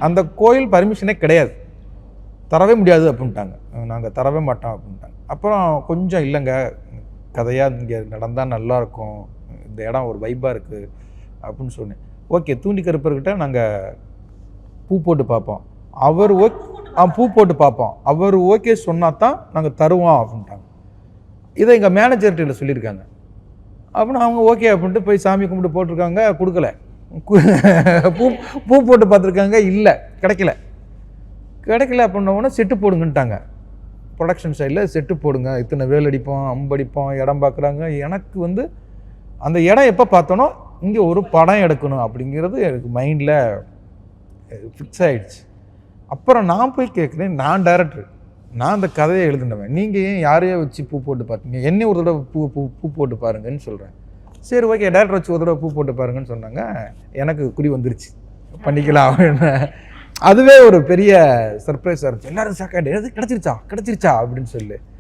அந்த கோயில் பர்மிஷனே கிடையாது, தரவே முடியாது அப்படின்ட்டாங்க. நாங்கள் தரவே மாட்டோம் அப்படின்ட்டாங்க. அப்புறம் கொஞ்சம் இல்லைங்க, கதையாக இங்கே நடந்தால் நல்லாயிருக்கும், இந்த இடம் ஒரு வைப்பாக இருக்குது அப்படின்னு சொன்னேன். ஓகே, தூண்டி கருப்பர்கிட்ட நாங்கள் பூ போட்டு பார்ப்போம், அவர் பூ போட்டு பார்ப்போம், அவர் ஓகே சொன்னால் தான் நாங்கள் தருவோம் அப்படின்ட்டாங்க. இதை எங்கள் மேனேஜர்கிட்ட சொல்லியிருக்காங்க. அப்படின்னா அவங்க ஓகே அப்படின்ட்டு போய் சாமி கும்பிட்டு போட்டிருக்காங்க, கொடுக்கல. பூ போட்டு பார்த்துருக்காங்க, இல்லை, கிடைக்கல அப்படின்னோடனே செட்டு போடுங்கன்ட்டாங்க. ப்ரொடக்ஷன் சைடில் செட்டு போடுங்க, இத்தனை வேல் அடிப்போம், அம்படிப்போம், இடம் பார்க்குறாங்க. எனக்கு வந்து அந்த இடம் எப்போ பார்த்தோன்னோ இங்கே ஒரு படம் எடுக்கணும் அப்படிங்கிறது எனக்கு மைண்டில் ஃபிக்ஸ் ஆகிடுச்சு. அப்புறம் நான் போய் கேட்குறேன், நான் டைரக்டர், நான் அந்த கதையை எழுதுனவன், நீங்கள் ஏன் யாரையோ வச்சு பூ போட்டு பார்த்தீங்க, என்னையும் ஒரு தடவை பூ போட்டு பாருங்கன்னு சொல்கிறேன். சரி ஓகே, டேரக்டர் வச்சு ஒரு தடவை பூ போட்டு பாருங்கன்னு சொன்னாங்க. எனக்கு குறி வந்துருச்சு, பண்ணிக்கலாம் அப்படின்னு. அதுவே ஒரு பெரிய சர்ப்ரைஸாக இருந்துச்சு. எல்லாரும் ஷாக்காக, எது கிடச்சிருச்சா அப்படின்னு சொல்லி.